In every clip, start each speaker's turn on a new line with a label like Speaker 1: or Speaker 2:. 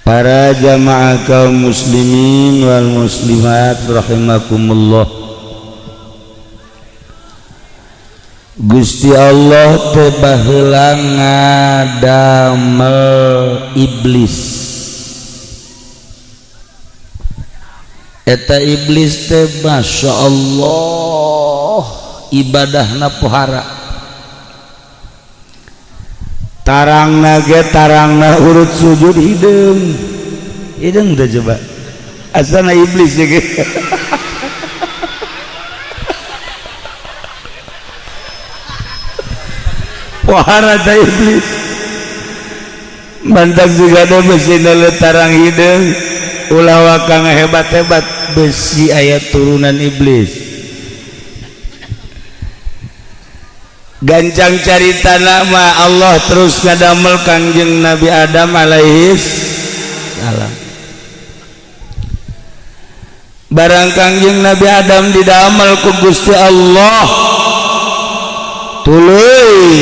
Speaker 1: Para jamaah kaum muslimin wal muslimat rahimakumullah. Gusti Allah teh baheula ngadamel iblis. Eta iblis teh masya Allah ibadahna pohara. Tarangna ge tarangna urut sujud hideung teh coba asana iblis ge pohara teh iblis mantak juga ada besi nale tarang hideung ulah wakang hebat-hebat besi aya turunan iblis. Gancang carita nama Allah terus ngadamel Kangjeng Nabi Adam alaihis salam. Barang Kangjeng Nabi Adam didamel ku Gusti Allah tuluy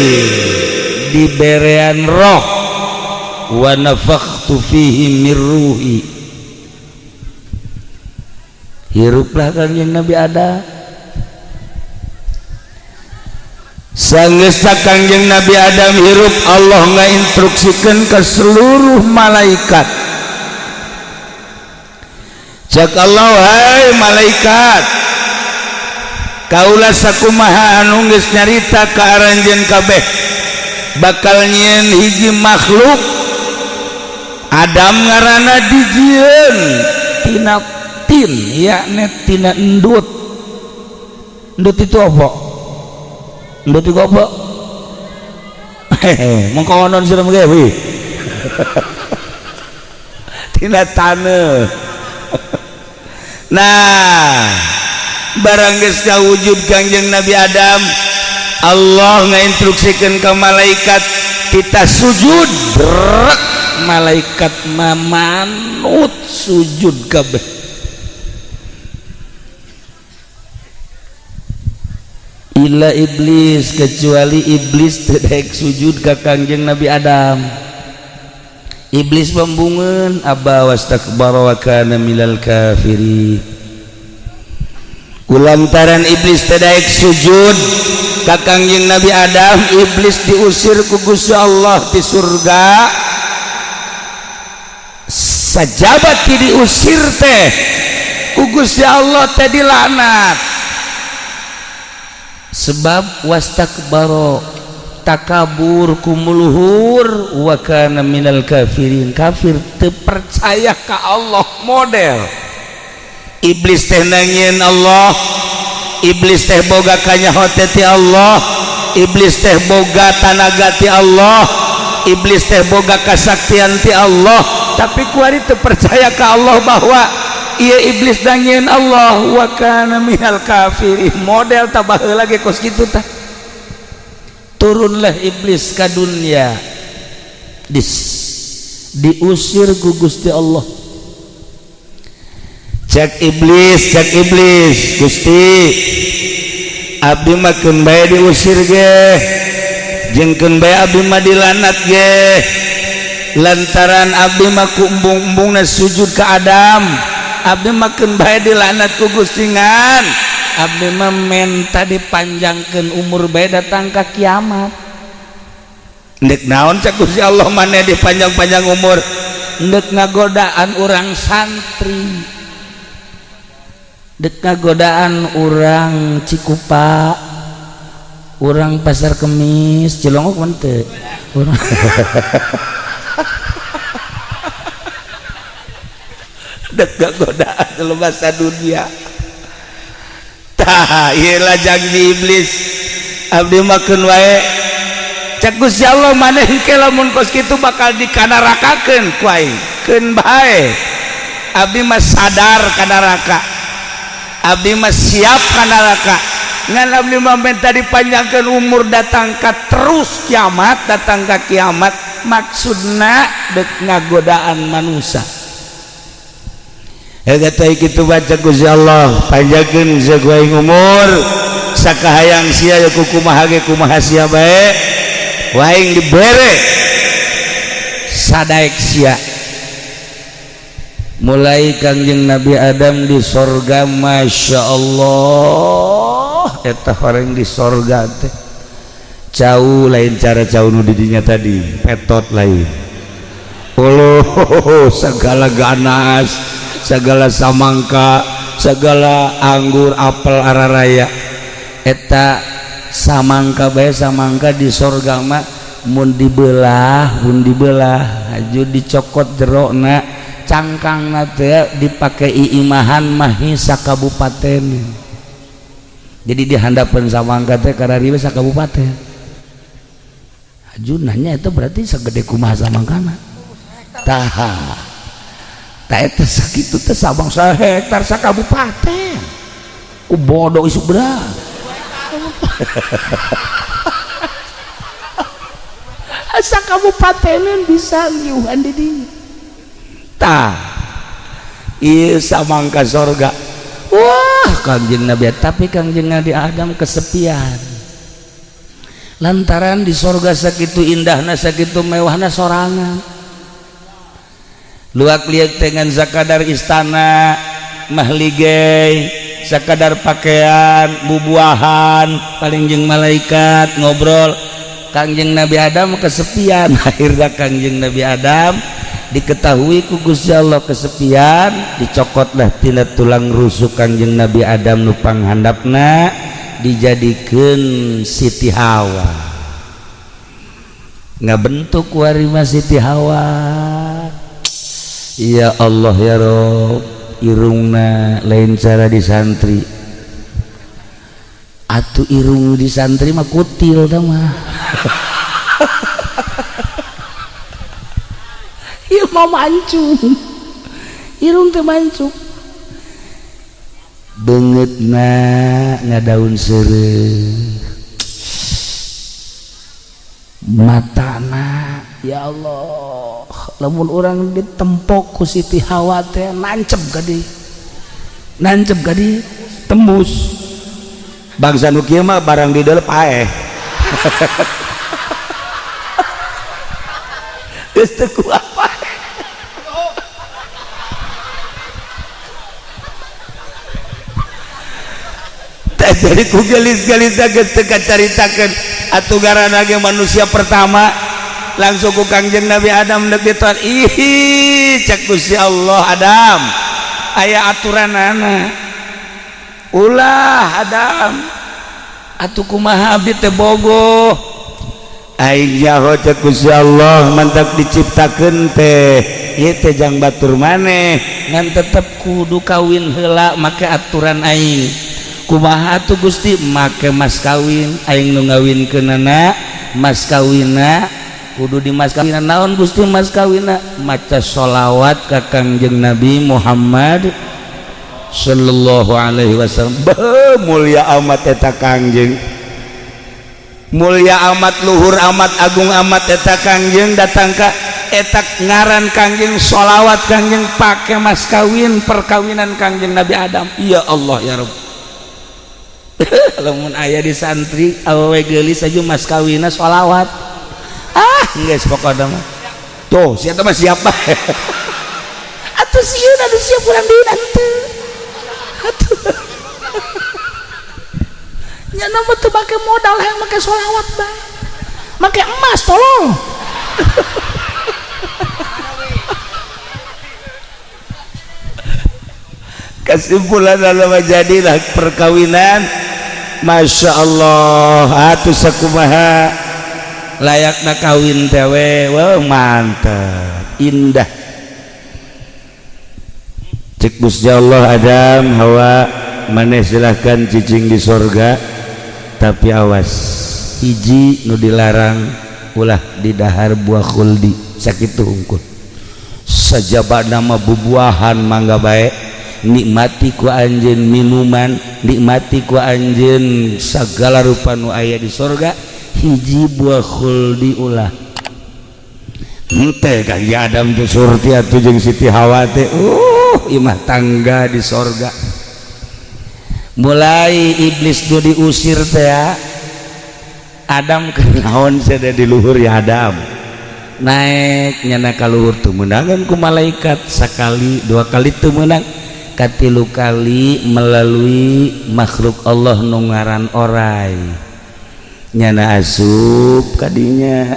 Speaker 1: diberean roh wa nafakhtu fihi min ruhi. Hiruplah Kangjeng Nabi Adam. Sanggeus Kangjeng Nabi Adam hirup Allah ngainstruksikeun ke seluruh malaikat. Cak Allah, hai malaikat, kaulah sakumaha anu geus nyarita ka aranjeun kabeh bakal nyieun hiji makhluk Adam ngaranna dijieun tina tin yakni tina endut. Endut itu apa? Endut itu apa? Mongko onon siram ge we. Tina taneuh. Nah, barang geus kawujud Kangjeng Nabi Adam, Allah ngainstruksikeun ka malaikat kita sujud. Brek, malaikat manut sujud kabeh. Illa iblis, kecuali iblis tidak sujud ke Kangjeng Nabi Adam. Iblis membungeun aba wastakbara wa kana minal kafirin. Kulantaran iblis tidak sujud ke Kangjeng Nabi Adam, iblis diusir ku Gusti Allah di surga. Sajabat diusir teh ku Gusti Allah teh dilaknat. Sebab wastakbaro takabur kumuluhur wa kana minal kafirin. Kafir teu percaya ka Allah model. Iblis teh nangieun Allah, iblis teh boga kanyahote ti Allah, iblis teh boga tanaga ti Allah, iblis teh boga kasaktian ti Allah, tapi kuari teu percaya ka Allah bahwa iya iblis dangieun Allah wa kana minal kafirin. Model tabaheula ge kos kitu tah. Turunlah iblis ka dunya. Diusir ku Gusti Allah. Cak iblis, Gusti abdi mah keun bae diusir ge. Jeung keun bae abdi mah dilanat ge. Lantaran abdi mah ku embung-embungna sujud ka Adam. Abdi makin bae dilaknat ku Gusti ngan. Abdi mah menta dipanjangkeun umur bae datang ka kiamat. Ndek naon cak Gusti Allah maneh dipanjang-panjang umur? Ndek ngagodaan urang santri, ndek ngagodaan urang Cikupa, urang Pasar Kemis, Cilongok mah teu. Urang dek godaan kalau bahasa dunia tah iyalah janji iblis abdi makeun wae cak Gusti Allah maneh engke lamun kos kitu bakal dikanarakakeun ku aing keun bae abdi mah sadar ka neraka, abdi mah siap ka neraka ngan abdi mah minta dipanjangkeun umur datang ka terus kiamat, datang ka kiamat maksudna dek ngagodaan manusia. Kata kitu baca Gusti Allah panjangkeun saguaing umur sakahayang sia ya kumaha ge kumaha sia bae waing dibere sadaek sia mulai Kangjeng Nabi Adam di sorga. Masya Allah eta orang di sorga teh jauh lain cara jauh nu didinya tadi petot lain. Oh segala ganas, segala samangka, segala anggur, apel, araraya eta samangka bae samangka di sorga mah mun dibelah haju dicokot jerona cangkangna teh dipake iimahan mahi sakabupaten. Jadi dihandapeun samangka teh karariwe sakabupaten. Haju nanya itu berarti segede kumaha samangkana. Tah eta sakitu teh sabang sahektar sakabupaten. Bodoh isuk berat. Asa kabupatenan bisa liuhan di dieu. Tah ieu samangka sorga. Wah Kangjeng Nabi, tapi Kangjeng Nabi Adam kesepian. Lantaran di sorga sakitu indahna sakitu mewahna sorangan. Luak liat dengan sakadar istana mahligay, sakadar pakaian, bubuahan, paling jeung malaikat ngobrol. Kangjeng Nabi Adam kesepian. Akhirnya Kangjeng Nabi Adam diketahui ku Gusti Allah kesepian, dicokotlah tina tulang rusuk Kangjeng Nabi Adam nu panghandapna dijadikeun Siti Hawa. Ngabentuk warima Siti Hawa. Ya Allah ya Rob, irungna lain cara di santri. Atuh irung di santri mah kutil tah mah. Ieu mah mancung. Irung teh mancung. Beungeutna ngadaun seureuh. Matana ya Allah, lamun orang ditempok ku Siti Hawa teh nancep gadi tembus. Bangsa nu kieu mah barang di dalam paeh. Geus teu kuat paeh. Tak jadi ku gelis-gelis geus teu kacaritakeun atuh garana ge manusia pertama langsung ku Kangjeng Nabi Adam deuk ditoan. Ih cek Gusti Allah, Adam aya aturanana. Ulah Adam atuh kumaha abdi teh bogoh. Aing nyaho cek Gusti Allah mantak diciptakeun teh ieu teh jang batur maneh ngan tetep kudu kawin heula make aturan aing. Kumaha atuh Gusti? Make mas kawin aing nu ngawinkeunana mas kawinna kudu di mas kawinan. Naon Gusti mas kawinna? Maca sholawat ka Kangjeng Nabi Muhammad sallallahu alaihi wasallam. Mulia amat eta Kangjeng, mulia amat, luhur amat, agung amat eta Kangjeng. Datang ka eta ngaran Kangjeng sholawat Kangjeng pake mas kawin perkawinan Kangjeng Nabi Adam. Ya Allah ya Rabb. Lamun aya di santri awewe geulis aju mas kawinna sholawat. Geus pokona mah tuh sia teh mah siapa atuh sieun anu siap urang dina teu atuh nya mah teu make modal hayang make sholawat bae make emas tolong. Kesimpulan dalam jadilah perkawinan Masya Allah atuh sakumaha layakna kawin tewe. Wah mantap indah. Cek Gusti Allah Adam Hawa maneh silahkan cicing di sorga, tapi awas hiji nu dilarang ulah di dahar buah khuldi sakitu hungkul. Sajaba nama bubuahan mangga bae, nikmati ku anjeun minuman, nikmati ku anjeun sagala rupa nu aya di sorga. Hiji buah khuldi ulah henteu Kang Adam teh surti atuh jeung Siti Hawa teh imah tangga di sorga. Mulai iblis nu diusir teh Adam kenaon sada di luhur ya Adam naik nyana ka luhur teu meunangan ku malaikat sakali dua kali teu meunang katilu kali melalui makhluk Allah nu ngaran orai nyana asup kadinya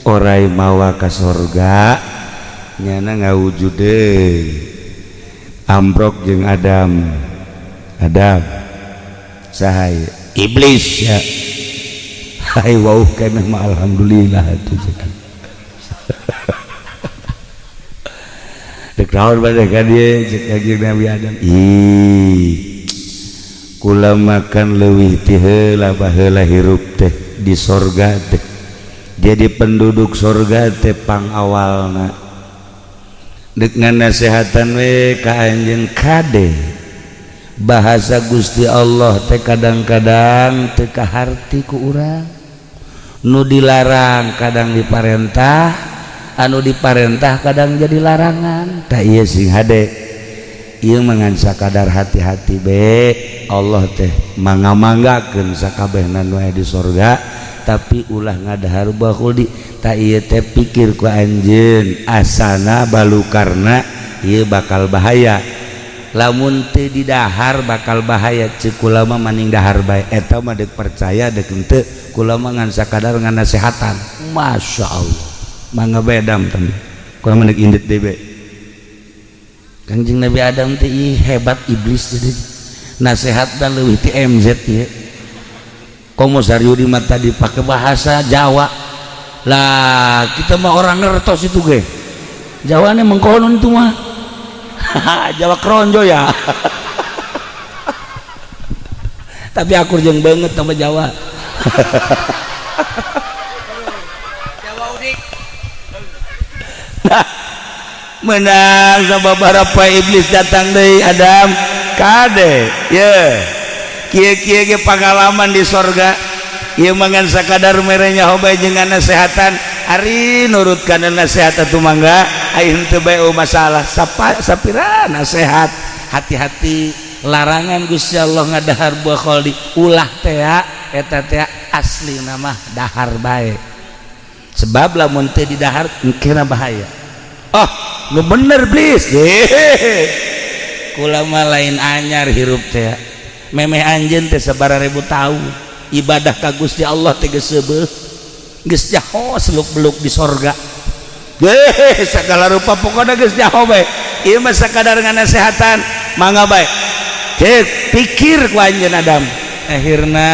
Speaker 1: orai mawa ka sorga nyana ngawujud deui ambrok jeung Adam sahaya iblis ya hai wauh keneh mah alhamdulillah atuh dek naon bae ka dieu cek Nabi Adam kula makan leuwih ti heula baheula hirup teh di sorga teh jadi penduduk sorga teh pangawalna dek nganasehatan we ka anjeun kade bahasa Gusti Allah teh kadang-kadang teu kaharti ku urang nu dilarang kadang diparentah anu diparentah kadang jadi larangan tah ieu sing hade ieu mangan sakadar hati-hati be Allah teh mangga-manggakeun sakabehna nu aya di sorga tapi ulah ngadahar bakhuldi tah ieu teh pikir ku anjeun asana balukarna ieu bakal bahaya lamun teu didahar bakal bahaya ceuk kula mah maning dahar bae eta mah deuk percaya deuk henteu kula mah ngan sakadar ngan nasehatan masyaallah mangga bedam teh kula mah deuk indit deui be Kangjeng Nabi Adam teh hebat iblis jadi nasehatna leuwih ti MZ ieu komo Saryudi mah tadi pake bahasa Jawa lah kita mah orang ngertos itu ge Jawane mengkonon itu mah Jawa keronjo ya tapi akur jeung banget sama Jawa Jawa udik nah menang sababaraha iblis datang deui Adam kade ye kieu-kieu ge pangalaman di sorga ieu mangan sakadar mere nyaho bae jeung nasehatan ari nurut kana nasihat atuh mangga aing teu bae masalah sapira nasihat hati-hati larangan Gusti Allah ngadahar buah kholdi ulah teh eta teh asli nama dahar bae sebab lamun teu didahar engkena bahaya nu bener blis kula mah lain anyar hirup teh memeh anjeun teh sabaraha tahun ibadah ka Gusti Allah teh geus seubeuh geus jaho seluk-beluk di sorga segala rupa pokoknya geus jaho bae ieu mah sakadar nganasehatan mangga bae cek pikir ku anjeun Adam akhirna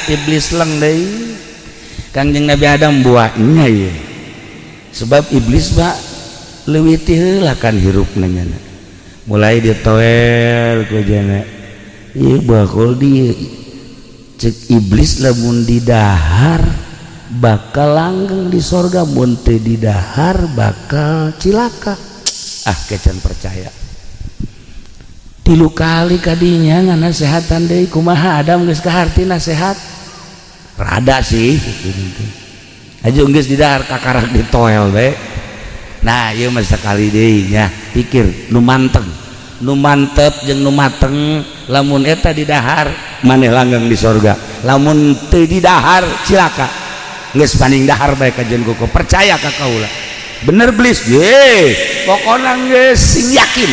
Speaker 1: iblis leng deui Kangjeng Nabi Adam buahnya ieu sebab iblis mah leuwih ti heula kan hirupna nya mulai ditoel ku jana ieu bakul di cek iblis lamun didahar bakal langgeng di sorga mun teu didahar bakal cilaka kecan percaya tilu kali kadinya nganasehatan deui kumaha Adam geus kaharti nasehat rada sih aju geus didahar kakarak ditoel we nah ieu mah sakali deui nya pikir nu manteng nu mantep jeung nu mateng lamun eta didahar maneh langgeng di sorga lamun teu didahar cilaka geus paning dahar bae kajen koko percaya ka kaula bener blis ye pokona geus sing yakin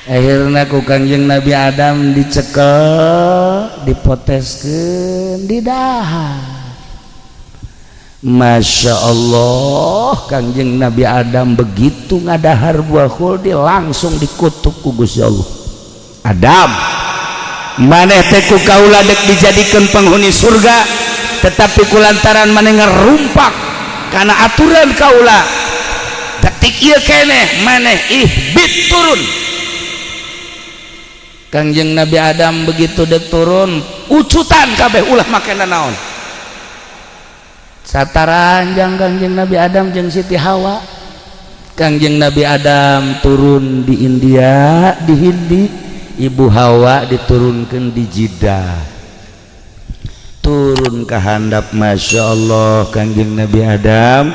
Speaker 1: akhirna ku Kangjeng Nabi Adam dicekel dipoteskeun didahar Masya Allah Kangjeng Nabi Adam begitu ngadahar buah khuldi langsung dikutuk ku Gusti Allah Adam maneh teh ku kaula dek dijadikeun penghuni surga tetapi kulantaran maneh ngerumpak karena aturan kaula detik ieu keneh maneh ihbit turun Kangjeng Nabi Adam begitu dek turun ucutan kabeh ulah makena naon sataranjang Kangjeng Nabi Adam jeung Siti Hawa Kangjeng Nabi Adam turun di India di Hindi Ibu Hawa diturunkeun di Jeddah turun ke handap Masya Allah Kangjeng Nabi Adam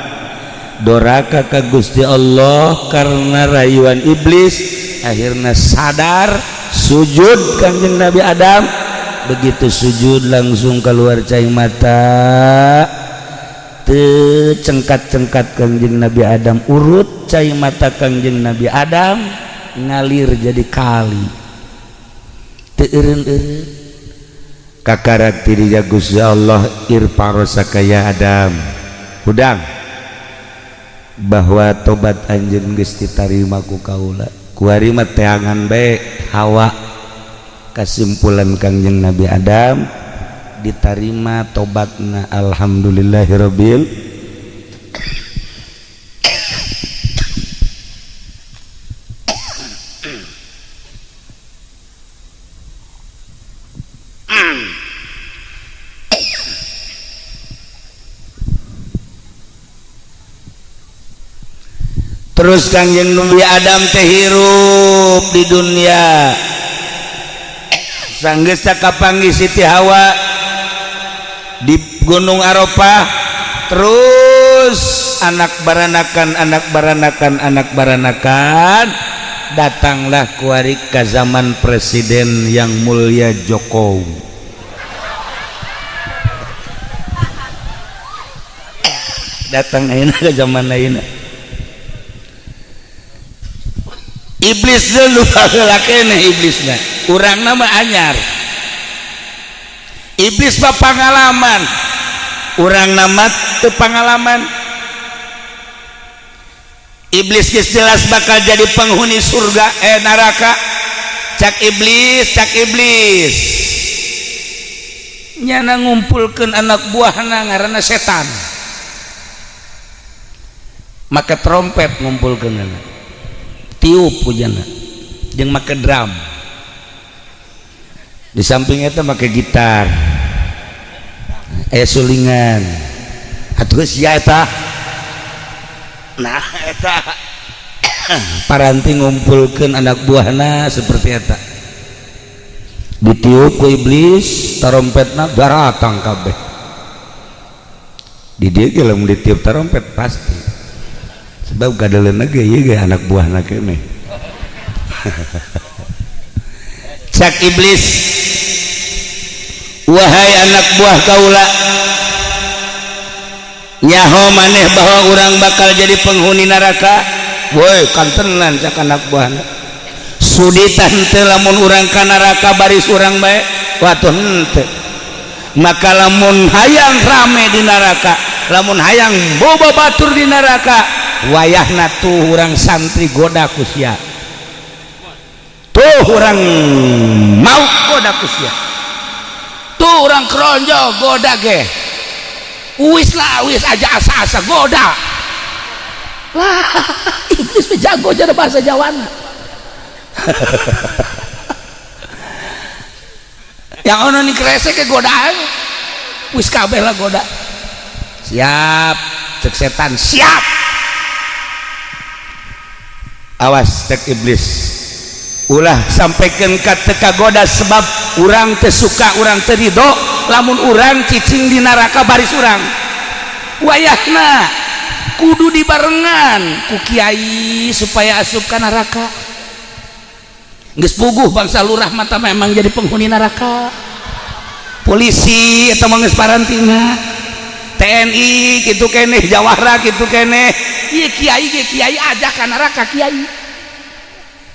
Speaker 1: doraka ka Gusti Allah karena rayuan iblis akhirnya sadar sujud Kangjeng Nabi Adam begitu sujud langsung keluar cai mata teu cengkat-cengkat Kangjeng Nabi Adam urut cai mata Kangjeng Nabi Adam ngalir jadi kali teu eureun-eureun kakarak diri Gusti Allah irparosaka ya Adam hudang bahwa tobat anjeun geus ditarima ku kaula kuari mah teangan bae Hawa kesimpulan Kangjeng Nabi Adam diterima tobatna alhamdulillahirabbil terus Kangjeng Nabi Adam teh hirup di dunia sanggeus kapanggih Siti Hawa di Gunung Arafah terus anak baranakan datanglah kuari ke zaman presiden yang mulia Jokowi datang ayeuna ke zaman ayeuna iblis dulu baheula keneh iblisna urang nama anyar iblis mah pangalaman urang nama teu pangalaman iblis geus jelas bakal jadi penghuni surga neraka cak iblis nyana ngumpulkeun anak buahna ngaranna setan make trompet ngumpulkeun tiup pujana jeung make drum di samping itu make gitar sulingan atuh sia eta nah eta paranti ngumpulkeun anak buahna seperti eta ditiup ku iblis trompetna daratang kabeh di dieu ge lamun ditiup trompet pasti sebab gadeleuna ge ieu ge anak buahna keneh cak iblis wahai anak buah kaula nyaho maneh bahwa urang bakal jadi penghuni neraka woi kantenan cak anak buahna suditan teu lamun urang ka neraka baris urang bae watuh henteu maka lamun hayang rame di neraka lamun hayang boba batur di neraka wayahna tuh urang santri goda ku sia tuh urang mau goda ku sia tuh orang keronjo goda ge wis aja asa-asa goda lah iblis jago jadi bahasa Jawana yang ono ni kresek ke godaan wis kabeh lah goda siap cek setan siap awas cek iblis ulah sampaikan teka goda sebab urang teu suka urang teu ridho lamun urang cicing di neraka baris urang wayahna kudu dibarengan ku kiai supaya asup ka neraka geus puguh bangsa lurah mata memang jadi penghuni neraka polisi eta mah geus parantina TNI kitu keneh jawara kitu keneh ieu kiai ge kiai ajak ka neraka kiai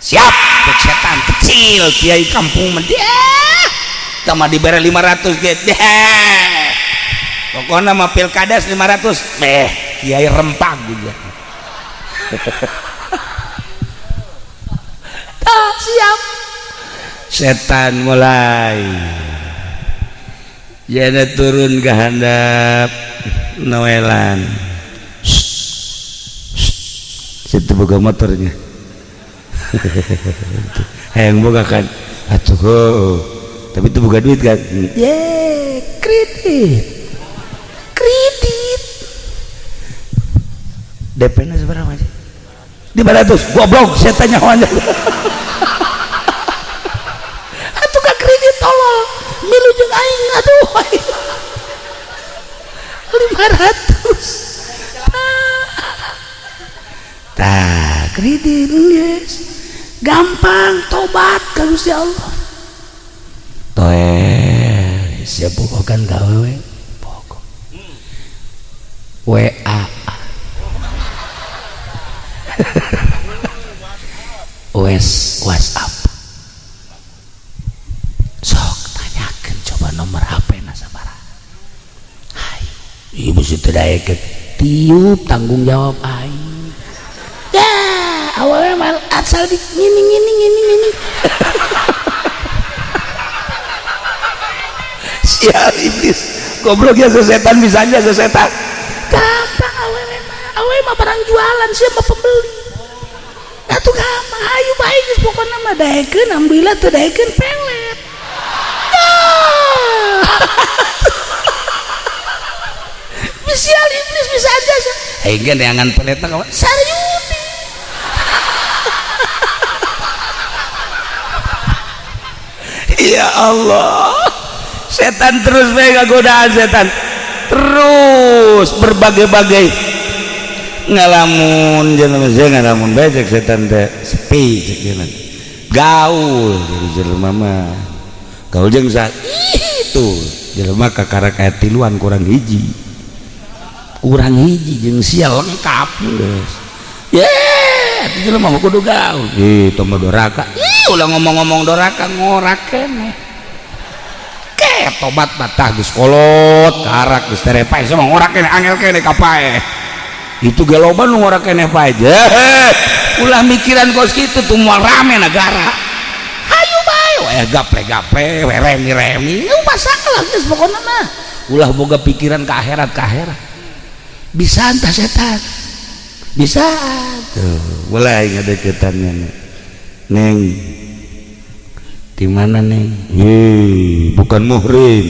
Speaker 1: siap cek setan kecil kiai kampung mah sama diberi 500 gitu pokoknya mah pilkades 500 kiai rempang juga siap setan mulai jana turun ke handap noelan situ buka motornya yang buka kan atuh tapi itu bukan duit kan kredit DP nya seberapa aja 500 goblok saya tanya aja atuh ka kredit tolol milu jeung aing aduh 500 tah kredit guys gampang tobat ka Gusti Allah toe siap bogokan gawe bogok WA WhatsApp sok tanyakan coba nomor HP nasabara ayo ibu situ daya tiup tanggung jawab ayo ya awalnya mal asal di ngini sial iblis goblok ya sesetan bisa aja sesetan gampang awalnya mah barang jualan siapa pembeli atuh gampang ayo baik pokoknya mah daekeun alhamdulillah tuh daekeun pelet sial iblis bisa aja hingga neangan peletna kawan Saryudi ya Allah setan terus mega godaan setan terus berbagai-bagai ngalamun jelema ngalamun becek setan teh sepi cekeun gaul jadi jelema mah gaul jeung sa itu jelema kakara kaya tiluan kurang hiji jeung sial lengkap geus ye jelema mah kudu gaul itu mah doraka ulah ngomong-ngomong doraka ngorak keneh tobat batah geus kolot karak geus terepae sama ngorak keneh angel keneh kapae itu ge loba nu ngorak keneh pae ulah mikiran kos kitu tuh moal rame negara hayu bae we gaple-gaple we remi-remi masalah geus pokona mah ulah boga pikiran ka akhirat bisa entah setan bisa tuh mulai ngadeketannya neng di mana neng bukan muhrim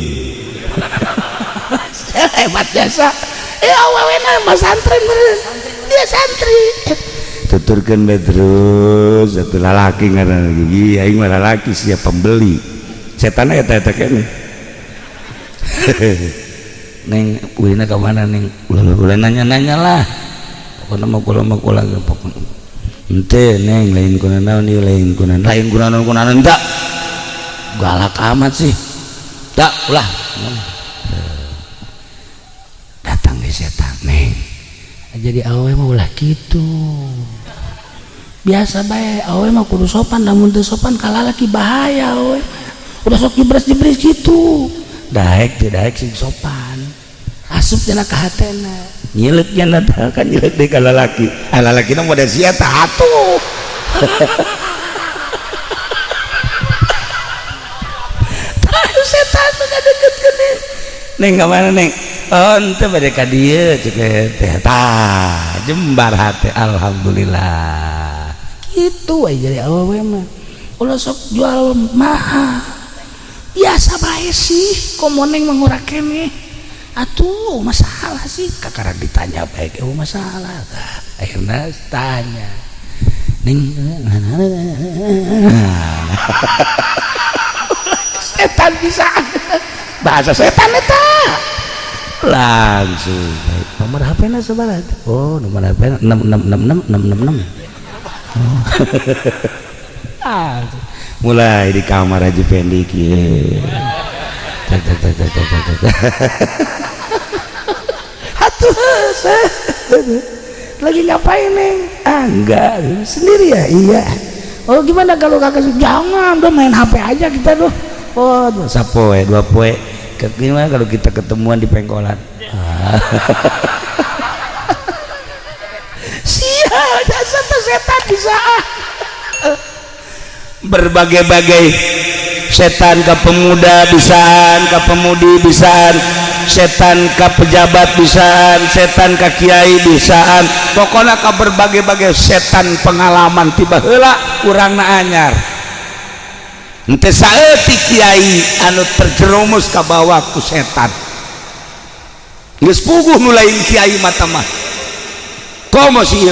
Speaker 1: hebat jasa awalnya mas santri dia santri tuturkan terus satu lalaki ngaran lagi aing mah lalaki siap pembeli setan eta kene neng ulina ka mana neng ulah nanya lah pokona mah kula pokona ente neng lain kunaon ieu lain kunaon enggak galak amat sih tak ulah datang ke setan neng jadi awe mah ulah gitu biasa bae awe mah kudu sopan namun teu sopan ka lalaki bahaya awe udah sok jebres gitu daek sing sopan asup cenah ka hatena nyilet nya kan nyilet deui ka lalaki lalakina model sia tah atuh setan ngadeket gede neng kemana neng oh ente bade ka dieu cek teh tah jembar hati alhamdulillah gitu aja jadi awewe mah ulah sok jual mahal biasa bae sih komo neng mengurak kene atuh masalah sih kakara ditanya baik masalah akhirnya tanya neng setan bisa bahasa setan eta langsung nomor HP na sabarat oh nomor HP 666 mulai di kamar aja pendek kieu atuh lagi ngapain neng enggak sendiri ya iya oh gimana kalau kakak jangan udah main HP aja kita tuh oh sapoe dua poe gimana kalau kita ketemuan di pengkolan sial dasar setan bisa berbagai-bagai setan ke pemuda bisaan ke pemudi bisaan setan ke pejabat bisaan setan ke kiai bisaan pokoknya ke berbagai-bagai setan pengalaman tiba heula urangna anyar ente saeutik kiai anu terjerumus ka bawah ku setan geus puguh mulai kiai mata mah komo sih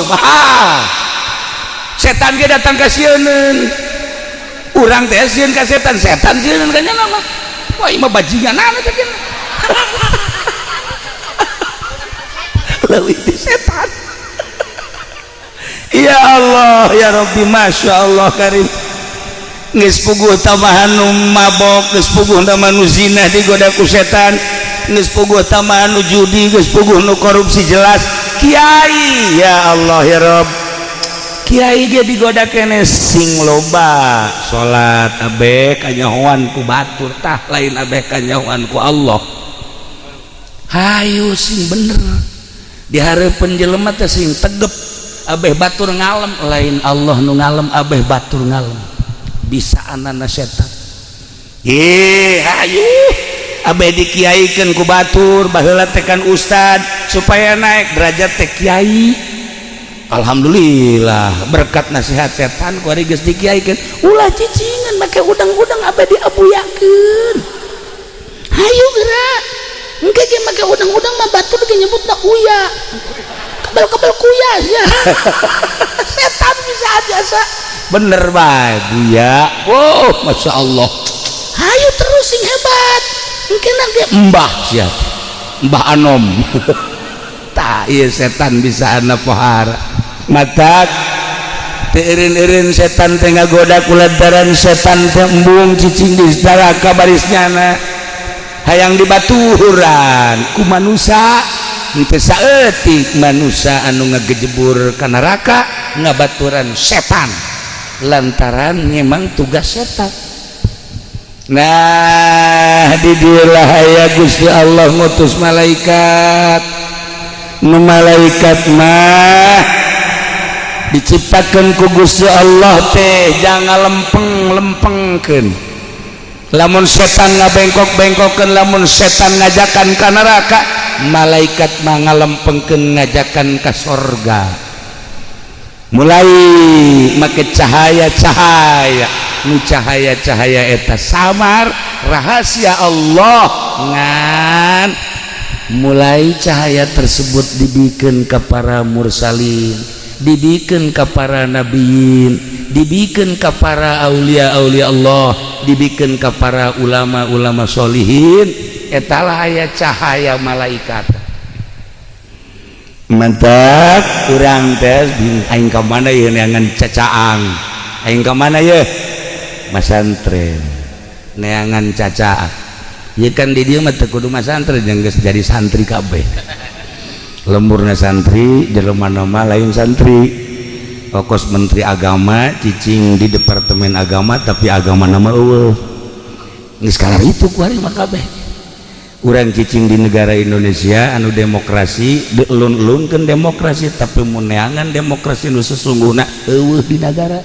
Speaker 1: setan ge datang ka sieun urang teh sieun ka setan sieun ka nya mah wah ieu mah bajinganana teh leuwih di setan ya Allah ya Rabbi masya Allah karim geus puguh tambahan nu mabok, geus puguh tambahan nu zina digoda ku setan, geus puguh tambahan nu judi, geus puguh nu korupsi jelas. Kiai ya Allah ya Rabb, kiai ge digoda kene sing loba salat abeh kanyahoan ku batur tah lain abeh kanyahoan ku Allah. Hayu sing bener di hareupeun jelema teh sing tegep abeh batur ngalem lain Allah nu ngalem abeh batur ngalem bisa anana setan. Hayu abeh dikiaikeun ku batur baheula tekan ustad supaya naik derajat teh kiai. Alhamdulillah berkat nasihat setan ku ari geus dikiaikeun ulah cicingan make udang-udang abeh diabuyakeun. Hayu geura engke ge make udang-udang mah batur ge nyebutna uya. Kebel-kebel kuya ya. Setan bisa biasa. Bener bae buya. Wow, Masya Allah. Hayu terus sing hebat. Mungkin ge mbah sia. Mbah Anom. Tah ieu setan bisa ana pohara. Matak teureun-eureun setan teh ngagoda kulantaran setan teh embung cicing di neraka barisnyana. Hayang dibaturan ku manusia teu saeutik manusia anu ngagejebur ka neraka ngabaturan setan lantaran memang tugas setan. Nah di dieulah aya Gusti Allah ngutus malaikat nu malaikat mah diciptakeun ku Gusti Allah teh jangan lempeng-lempengkeun. Lamun setan ngabengkok-bengkokkeun, lamun setan ngajakan ka neraka, malaikat mah ngalempengkeun ngajakan ka sorga. Mulai make cahaya-cahaya, nu cahaya-cahaya eta samar rahasia Allah ngan mulai cahaya tersebut dibikeun ka para mursalin, dibikeun ka para nabiyin, dibikeun ka para aulia-aulia Allah, dibikeun ka para ulama-ulama solihin. Eta lah aya cahaya malaikat. Mantap urang teh aing ka mana ye neangan cacaang. Aing ka mana ye? Masantren. Neangan cacaang. Ieu kan di dieu mah teu kudu masantren jeung geus jadi santri kabeh. Lemburna santri jelema mah lain santri. Fokus menteri agama cicing di departemen agama tapi agama nama eueuh. Geus kalar itu ku ari mah kabeh. Urang cicing di negara Indonesia anu demokrasi dielun-elunkeun demokrasi tapi mun neangan demokrasi nu sesungguhna eueuh di negara.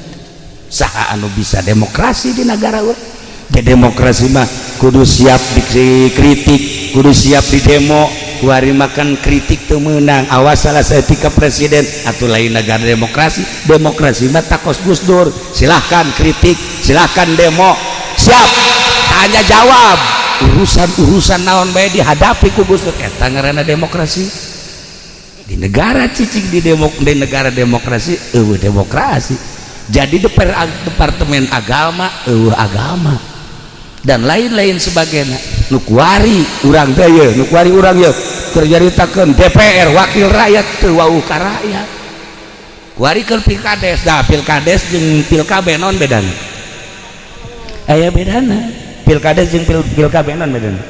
Speaker 1: Saha anu bisa demokrasi di negara urang? Ge demokrasi mah kudu siap dikritik, kudu siap di demo. Kuari makan kritik teu meunang, awas salah saeutik ka presiden atuh lain negara demokrasi. Demokrasi mah takos Gus Dur, silahkan kritik, silahkan demo, siap tanya jawab, urusan naon bae dihadapi ku Gus Dur. Eta ngaranna demokrasi. Di negara cicing di negara demokrasi eueuh demokrasi. Jadi departemen agama eueuh agama dan lain-lain sebagainya. Nu kuari urang teh ye, nu kuari urang ye keur nyaritakeun DPR wakil rakyat teu wauh ka rakyat. Kuari keur pilkades, da pilkades jeung pilkab naon bedana? Aya bedana. Pilkades jeung pilkab naon bedana?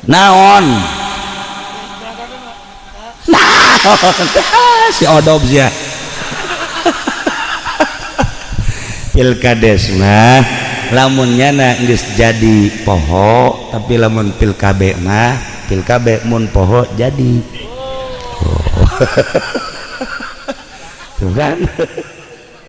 Speaker 1: Naon? Naon? Si odob sia. Pilkades mah lamun nyana geus jadi poho tapi lamun pilkabe mah pilkabe mun poho jadi. Oh. Tuh kan